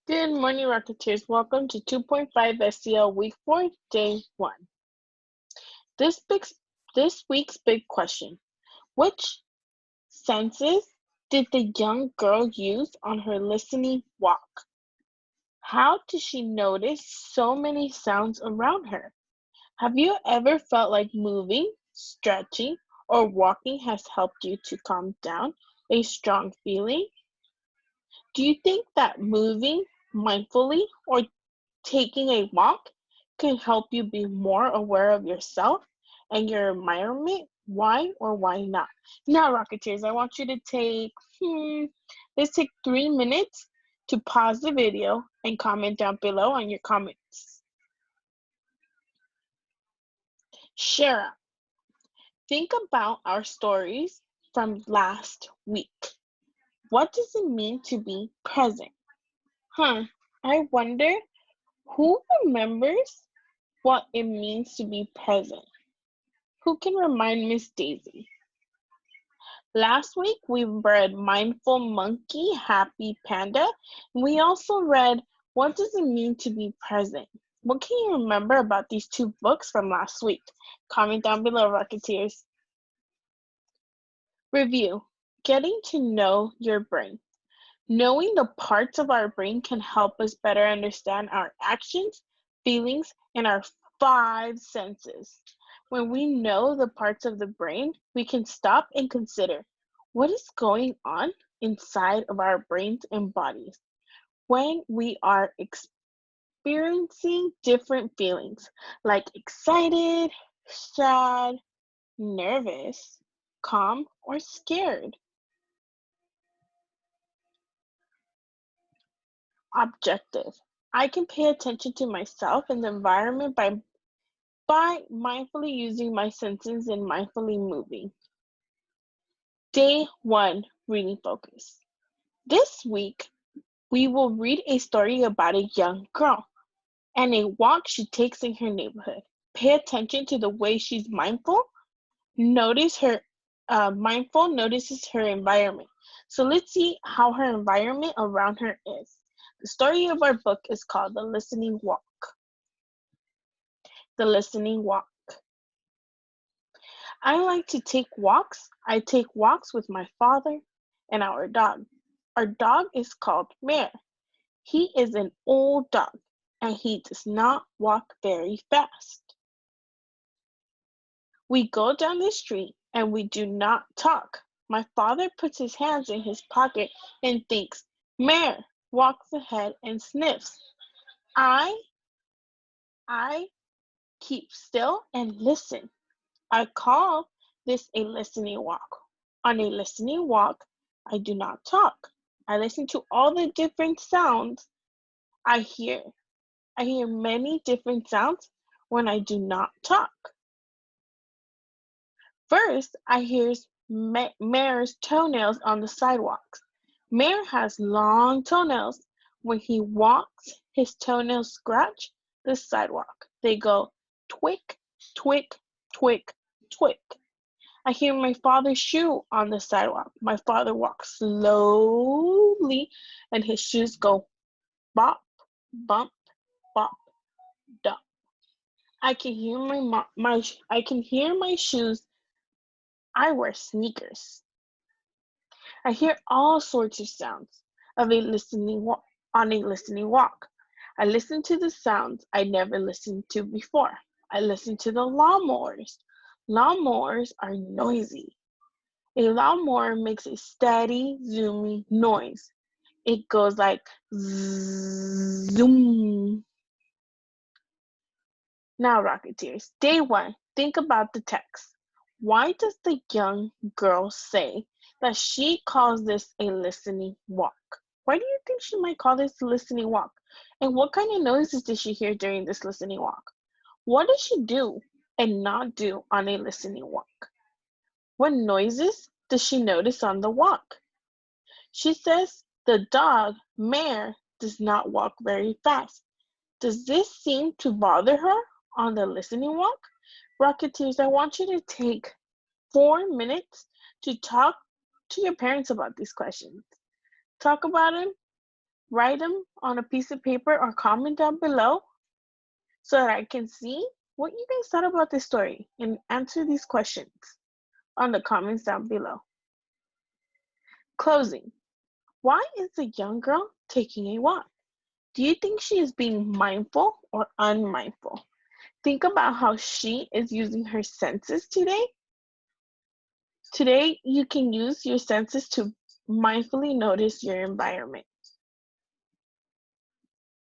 Good morning, Rocketeers. Welcome to 2.5 SEL Week 4, Day 1. This, big, this week's big question: which senses did the young girl use on her listening walk? How did she notice so many sounds around her? Have you ever felt like moving, stretching, or walking has helped you to calm down a strong feeling? Do you think that moving mindfully or taking a walk can help you be more aware of yourself and your environment? Why or why not? Now, Rocketeers, I want you to let's take 3 minutes to pause the video and comment down below on your comments. Share. Think about our stories from last week. What does it mean to be present? I wonder who remembers what it means to be present. Who can remind Miss Daisy? Last week we read Mindful Monkey, Happy Panda. We also read What Does It Mean to Be Present? What can you remember about these two books from last week? Comment down below, Rocketeers. Review. Getting to know your brain. Knowing the parts of our brain can help us better understand our actions, feelings, and our 5 senses. When we know the parts of the brain, we can stop and consider what is going on inside of our brains and bodies when we are experiencing different feelings like excited, sad, nervous, calm, or scared. Objective. I can pay attention to myself and the environment by mindfully using my senses and mindfully moving. Day 1, reading focus. This week, we will read a story about a young girl and a walk she takes in her neighborhood. Pay attention to the way she's mindful. Notices her environment. So let's see how her environment around her is. The story of our book is called The Listening Walk. The Listening Walk. I like to take walks. I take walks with my father and our dog. Our dog is called Mare. He is an old dog and he does not walk very fast. We go down the street and we do not talk. My father puts his hands in his pocket and thinks. Mare walks ahead and sniffs. I I keep still and listen. I call this a listening walk. On a listening walk, I do not talk. I listen to all the different sounds I hear. I hear many different sounds when I do not talk. First, I hear Mare's toenails on the sidewalks. Mare has long toenails. When he walks, his toenails scratch the sidewalk. They go twick, twick, twick, twick. I hear my father's shoe on the sidewalk. My father walks slowly and his shoes go bop, bump, bop, dump. I can hear I can hear my shoes. I wear sneakers. I hear all sorts of sounds of a listening walk on a listening walk. I listen to the sounds I never listened to before. I listen to the lawnmowers. Lawnmowers are noisy. A lawnmower makes a steady, zoomy noise. It goes like zoom. Now, Rocketeers, day 1, think about the text. Why does the young girl say that she calls this a listening walk? Why do you think she might call this a listening walk? And what kind of noises did she hear during this listening walk? What does she do and not do on a listening walk? What noises does she notice on the walk? She says the dog, Mare, does not walk very fast. Does this seem to bother her on the listening walk? Rocketeers, I want you to take 4 minutes to talk to your parents about these questions. Talk about them Write them on a piece of paper or comment down below so that I can see what you guys thought about this story and answer these questions on the comments down below. Closing. Why is the young girl taking a walk? Do you think she is being mindful or unmindful? Think about how she is using her senses today. Today, you can use your senses to mindfully notice your environment.